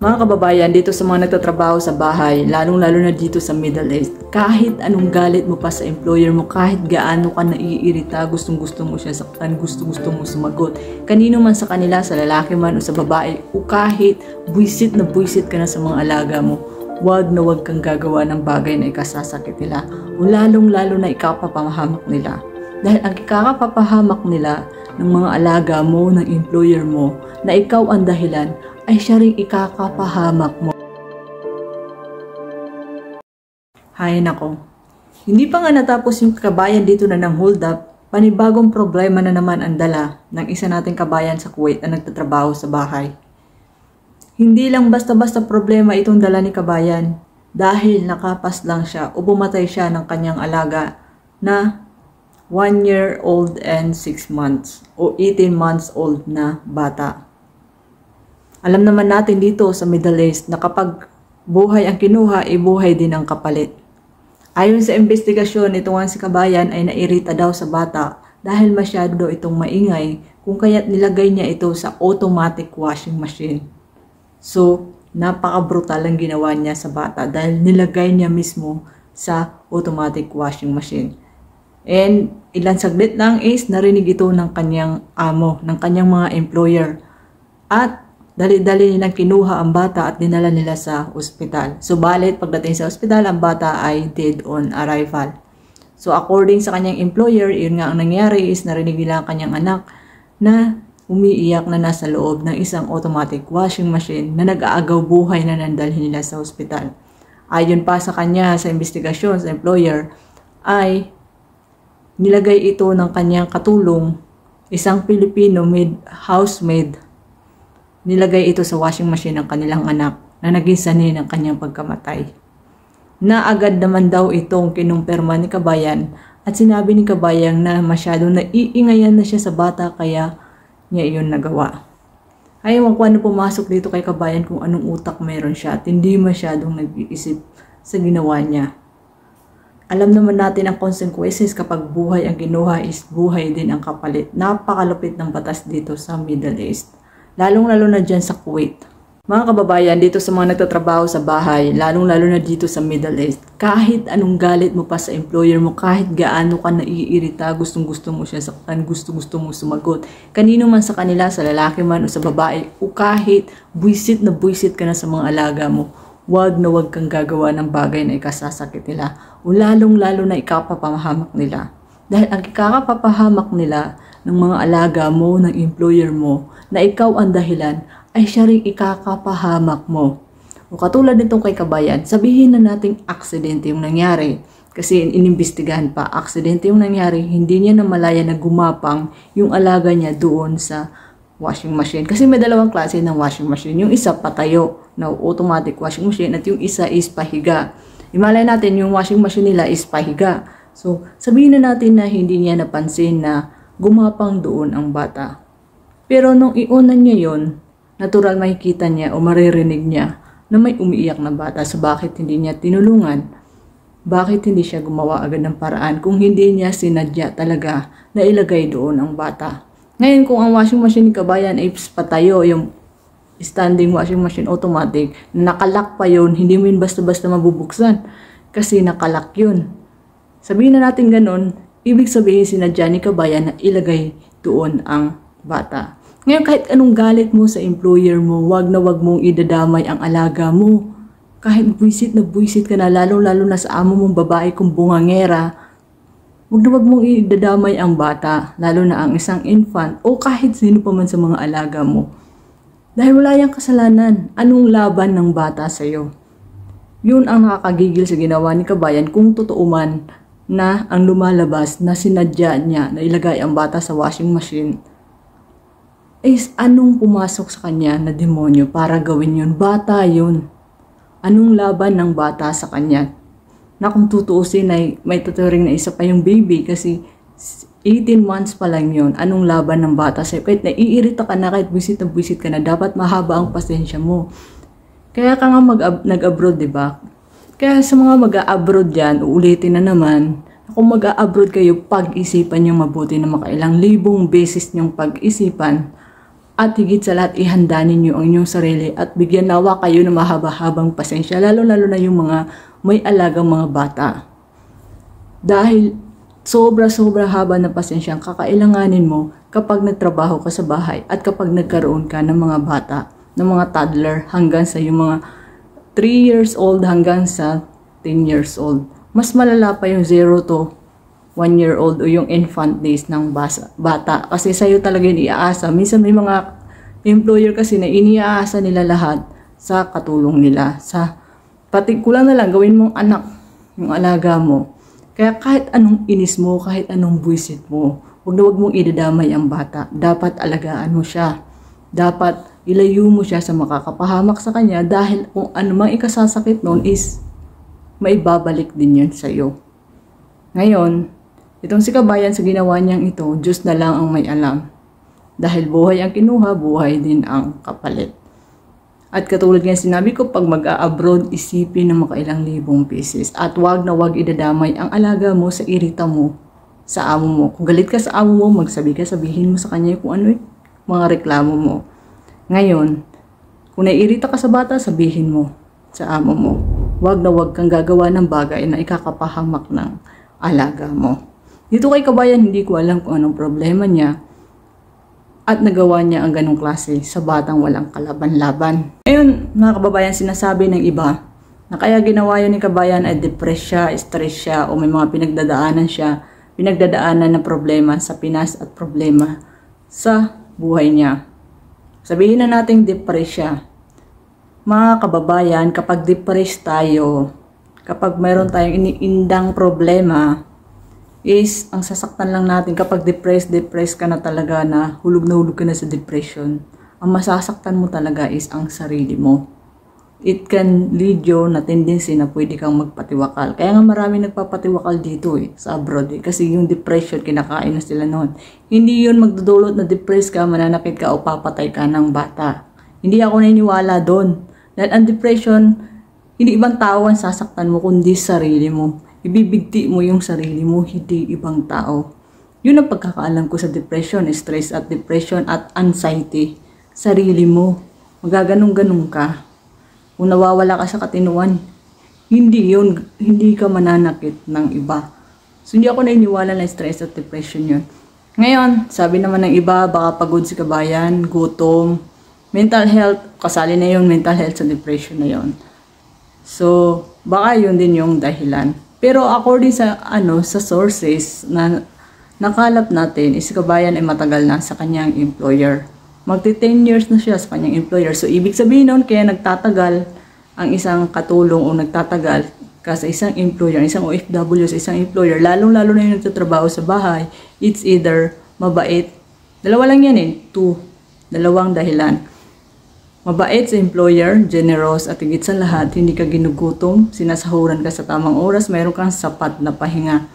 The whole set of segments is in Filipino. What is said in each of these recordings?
Mga kababayan, dito sa mga nagtatrabaho sa bahay, lalong-lalo na dito sa Middle East, kahit anong galit mo pa sa employer mo, kahit gaano ka naiirita, gustong-gusto mo siya saktan, gustong-gusto mo sumagot, kanino man sa kanila, sa lalaki man o sa babae, o kahit buwisit na buwisit ka na sa mga alaga mo, wag na wag kang gagawa ng bagay na ikasasakit nila, o lalong-lalo na ikapapamahamak nila. Dahil ang ikakapapahamak nila ng mga alaga mo, ng employer mo, na ikaw ang dahilan, ay siya rin ikakapahamak mo. Hay nako. Hindi pa nga natapos yung kabayan dito na ng hold up, panibagong problema na naman ang dala ng isa nating kabayan sa Kuwait na nagtatrabaho sa bahay. Hindi lang basta-basta problema itong dala ni kabayan dahil nakapas lang siya o bumatay siya ng kanyang alaga na 1-year-old and 6 months o 18 months old na bata. Alam naman natin dito sa Middle East na kapag buhay ang kinuha, buhay din ang kapalit. Ayon sa investigasyon, ito nga si kabayan ay nairita daw sa bata dahil masyado daw itong maingay kung kaya't nilagay niya ito sa automatic washing machine. So, napaka-brutal ang ginawa niya sa bata dahil nilagay niya mismo sa automatic washing machine. And ilan saglit lang is narinig ito ng kanyang amo, ng kanyang mga employer. At dali-dali nilang kinuha ang bata at dinala nila sa ospital. Subalit, pagdating sa ospital, ang bata ay dead on arrival. So, according sa kanyang employer, yun nga ang nangyari is narinig nila ang kanyang anak na umiiyak na nasa loob ng isang automatic washing machine na nag-aagaw buhay na nandalhin nila sa ospital. Ayon pa sa kanya, sa investigasyon, sa employer, ay nilagay ito ng kanyang katulong, isang Filipino housemaid. Nilagay ito sa washing machine ng kanilang anak na naging sanhi ng kanyang pagkamatay. Naagad naman daw itong kinumpirma ni kabayan at sinabi ni kabayan na masyadong naiingayan na siya sa bata kaya niya iyon nagawa. Ayaw ko ano pumasok dito kay kabayan kung anong utak meron siya at hindi masyadong nag-iisip sa ginawa niya. Alam naman natin ang consequences kapag buhay ang kinuha is buhay din ang kapalit. Napakalupit ng batas dito sa Middle East. Lalong-lalo na dyan sa Kuwait. Mga kababayan, dito sa mga nagtatrabaho sa bahay, lalong-lalo na dito sa Middle East, kahit anong galit mo pa sa employer mo, kahit gaano ka naiirita, gustong-gusto mo siya saktan, gustong-gusto mo sumagot, kanino man sa kanila, sa lalaki man o sa babae, o kahit buwisit na buwisit ka na sa mga alaga mo, wag na wag kang gagawa ng bagay na ikasasakit nila, o lalong-lalo na ikapapamahamak nila. Dahil ang ikakapapahamak nila ng mga alaga mo, ng employer mo, na ikaw ang dahilan, ay siya rin ikakapahamak mo. O katulad nitong kay kabayan, sabihin na nating aksidente yung nangyari. Kasi inimbestigahan pa, aksidente yung nangyari, hindi niya namalaya na gumapang yung alaga niya doon sa washing machine. Kasi may dalawang klase ng washing machine. Yung isa patayo na automatic washing machine at yung isa is pahiga. Imalay natin yung washing machine nila is pahiga. So sabihin na natin na hindi niya napansin na gumapang doon ang bata. Pero nung iunan niya yon, natural makikita niya o maririnig niya na may umiiyak na bata. So bakit hindi niya tinulungan? Bakit hindi siya gumawa agad ng paraan kung hindi niya sinadya talaga na ilagay doon ang bata? Ngayon kung ang washing machine ni kabayan ay patayo, yung standing washing machine automatic, nakalak pa yun, hindi mo yun basta-basta mabubuksan kasi nakalak yun. Sabihin na natin ganun, ibig sabihin sinadya ni kabayan na ilagay doon ang bata. Ngayon kahit anong galit mo sa employer mo, wag na wag mong idadamay ang alaga mo. Kahit buwisit na buwisit ka na, lalo na sa amo mong babae kung bungangera, wag na wag mong idadamay ang bata, lalo na ang isang infant o kahit sino pa man sa mga alaga mo. Dahil wala yung kasalanan, anong laban ng bata sa'yo? Yun ang nakakagigil sa ginawa ni kabayan kung totoo man na ang lumalabas na sinadya niya na ilagay ang bata sa washing machine. Is anong pumasok sa kanya na demonyo para gawin yun? Bata yun. Anong laban ng bata sa kanya? Na kung tutuusin ay may tuturing na isa pa yung baby kasi 18 months pa lang yun. Anong laban ng bata sa'yo? Kahit naiirita ka na, kahit buwisit ka na, dapat mahaba ang pasensya mo. Kaya ka nga nag-abroad, diba? Kaya sa mga mag-a-abroad dyan, uulitin na naman, kung mag-a-abroad kayo, pag-isipan nyo mabuti na makailang libong beses nyong pag-isipan At higit sa lahat, ihanda ninyo ang inyong sarili at bigyan nawa kayo ng mahaba-habang pasensya, lalo-lalo na yung mga may alagang mga bata. Dahil sobra-sobra haba na pasensya ang kakailanganin mo kapag nagtrabaho ka sa bahay at kapag nagkaroon ka ng mga bata, ng mga toddler hanggang sa yung mga 3 years old hanggang sa 10 years old. Mas malala pa yung 0 to 1 year old o yung infant days ng bata. Kasi sa'yo talaga yung iaasa. Minsan may mga employer kasi na iniaasa nila lahat sa katulong nila. Pati kulang na lang gawin mong anak yung alaga mo. Kaya kahit anong inis mo, kahit anong buwisit mo, huwag mong idadamay ang bata. Dapat alagaan mo siya. Dapat ilayo mo siya sa makakapahamak sa kanya dahil kung anumang ikasasakit noon is maibabalik din yun sa'yo. Ngayon, itong si Kabayan sa ginawa niyang ito, Diyos na lang ang may alam. Dahil buhay ang kinuha, buhay din ang kapalit. At katulad nga sinabi ko, pag mag-a-abroad, isipin na makailang libong pieces. At wag na wag idadamay ang alaga mo sa irita mo, sa amo mo. Kung galit ka sa amo mo, sabihin mo sa kanya kung ano yung mga reklamo mo. Ngayon, kung naiirita ka sa bata, sabihin mo sa amo mo. Wag na wag kang gagawa ng bagay na ikakapahamak ng alaga mo. Dito kay Kabayan, hindi ko alam kung anong problema niya at nagawa niya ang ganong klase sa batang walang kalaban-laban. Ngayon, mga kababayan, sinasabi ng iba na kaya ginawa yun ni Kabayan ay depressed siya, stress siya, o may mga pinagdadaanan na problema sa Pinas at problema sa buhay niya. Sabihin na natin depressed siya. Mga kababayan, kapag depressed tayo, kapag mayroon tayong iniindang problema, is ang sasaktan lang natin kapag depressed ka na talaga, na hulog ka na sa depression. Ang masasaktan mo talaga is ang sarili mo. It can lead you na tendency na pwede kang magpatiwakal. Kaya nga marami nagpapatiwakal dito sa abroad kasi yung depression, kinakain na sila noon. Hindi yun magdudulot na depressed ka, mananakit ka o papatay ka ng bata. Hindi ako naniniwala doon. Dahil ang depression, hindi ibang tao ang sasaktan mo kundi sarili mo. Ibibigti mo yung sarili mo, hindi ibang tao. Yun ang pagkakaalam ko sa depression, stress at depression at anxiety. Sarili mo, magaganong-ganong ka. Kung nawawala ka sa katinuan, hindi ka mananakit ng iba. So hindi ako naniniwala na stress at depression yun. Ngayon, sabi naman ng iba, baka pagod si Kabayan, gutom, mental health, kasali na yung mental health sa depression na yun. So, baka yun din yung dahilan. Pero according sa sources na nakalap natin, si Kabayan ay matagal na sa kanyang employer. Magti 10 years na siya sa kanyang employer. So ibig sabihin noon, kaya nagtatagal ang isang katulong o nagtatagal ka sa isang employer, isang OFW sa isang employer, lalong-lalo na yung nagtatrabaho sa bahay, it's either mabait. Dalawa lang yan dalawang dahilan. Mabait sa employer, generous at higit sa lahat, hindi ka ginugutom, sinasahuran ka sa tamang oras, mayroon kang sapat na pahinga.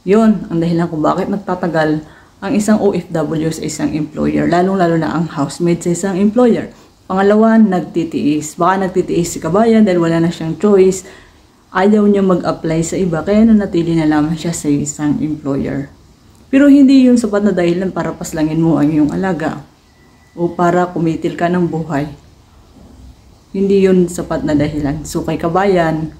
Yun ang dahilan kung bakit nagtatagal ang isang OFW sa isang employer, lalong-lalo na ang housemate sa isang employer. Pangalawa, nagtitiis. Baka nagtitiis si Kabayan dahil wala na siyang choice. Ayaw niya mag-apply sa iba, kaya nanatili na lamang siya sa isang employer. Pero hindi yung sapat na dahilan para paslangin mo ang iyong alaga o para kumitil ka ng buhay. Hindi yun sapat na dahilan. So kay Kabayan,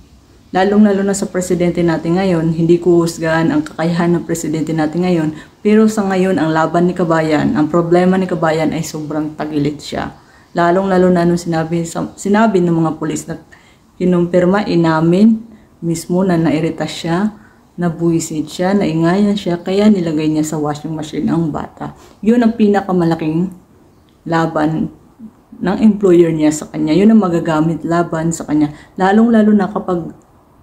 lalong-lalo na sa presidente natin ngayon, hindi ko husgahan ang kakayahan ng presidente natin ngayon, pero sa ngayon, ang laban ni Kabayan, ang problema ni Kabayan ay sobrang tagilid siya. Lalong-lalo na nung sinabi ng mga pulis na kinumpirma, inamin mismo na nairita siya, nabuwisit siya, naingayan siya, kaya nilagay niya sa washing machine ang bata. Yun ang pinakamalaking laban ng employer niya sa kanya. Yun ang magagamit laban sa kanya. Lalong-lalo na kapag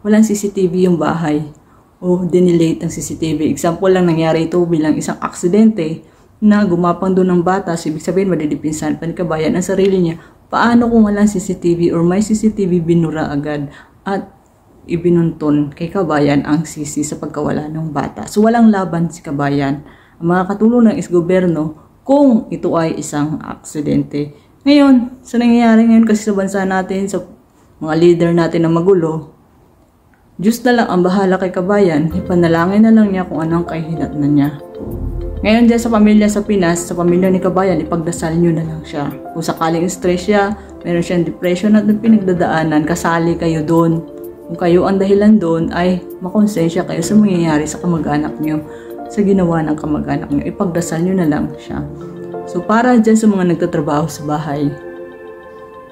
walang CCTV yung bahay o dinelete ang CCTV. Example lang, nangyari ito bilang isang aksidente na gumapang doon ng bata. So, ibig sabihin, madidipinsan pa ni Kabayan ang sarili niya. Paano kung walang CCTV or may CCTV, binura agad at ibinunton kay Kabayan ang sisi sa pagkawala ng bata. So, walang laban si Kabayan. Ang mga katulong ng gobyerno kung ito ay isang aksidente. Ngayon, sa nangyayari ngayon kasi sa bansa natin, sa mga leader natin na magulo, Diyos na lang ang bahala kay Kabayan. Ipanalangin na lang niya kung anong kahihinatnan niya. Ngayon dyan sa pamilya sa Pinas, sa pamilya ni kabayan, ipagdasal nyo na lang siya. Kung sakaling stress siya, meron siyang depression at pinagdadaanan, kasali kayo doon. Kung kayo ang dahilan doon, ay makonsensya kayo sa mangyayari sa kamag-anak nyo, sa ginawa ng kamag-anak nyo. Ipagdasal nyo na lang siya. So para dyan sa mga nagtatrabaho sa bahay,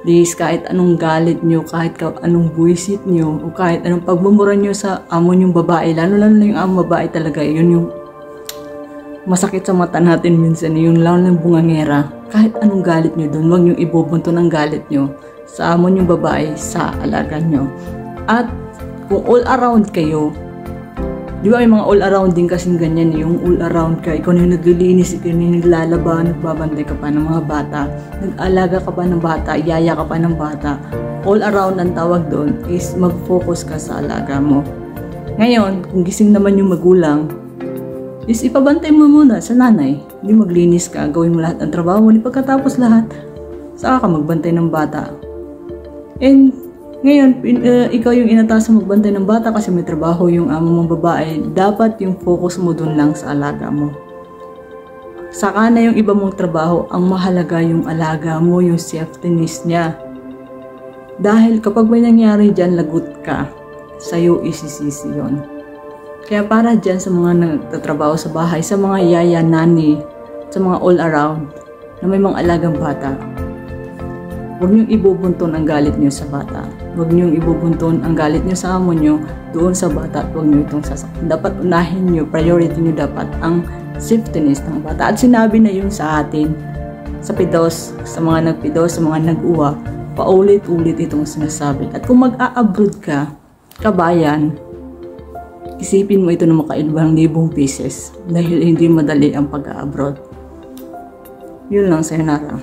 please, kahit anong galit nyo, kahit anong buwisit nyo, o kahit anong pagmumura nyo sa amo nyong babae, lalo na yung amo babae talaga, yun yung masakit sa mata natin minsan, yung lalo ng bungangera. Kahit anong galit nyo doon, huwag nyo ibubunto ng galit nyo sa amo nyong babae, sa alaga nyo. At kung all around kayo, di ba may mga all around din kasing ganyan, yung all around ka, ikaw na yung naglilinis, ikaw na yung naglalaba, nagbabantay ka pa ng mga bata, nag-alaga ka pa ng bata, yaya ka pa ng bata. All around ang tawag doon is mag-focus ka sa alaga mo. Ngayon, kung gising naman yung magulang, is ipabantay mo muna sa nanay. Hindi maglinis ka, gawin mo lahat ng trabaho mo, pagkatapos lahat, saka ka magbantay ng bata. And ngayon, ikaw yung inatasan magbantay ng bata kasi may trabaho yung amo mong babae, dapat yung focus mo dun lang sa alaga mo. Saka na yung iba mong trabaho, ang mahalaga yung alaga mo, yung safetyness niya. Dahil kapag may nangyari dyan, lagot ka, sa'yo isisisi yun. Kaya para dyan sa mga nagtatrabaho sa bahay, sa mga yaya, nani, sa mga all around, na may mga alagang bata, huwag niyong ibubunton ang galit niyo sa bata. Huwag niyong ibubunton ang galit niyo sa amo niyo doon sa bata at huwag niyo itong sasaktan. Dapat unahin niyo, priority niyo dapat ang safetyness ng bata. At sinabi na yun sa atin, sa pidos, sa mga nagpidos, sa mga nag-uwa, paulit-ulit itong sinasabi. At kung mag-a-abroad ka, kabayan, isipin mo ito na makaibang libong pieces dahil hindi madali ang pag-a-abroad. Yun lang, sayonara.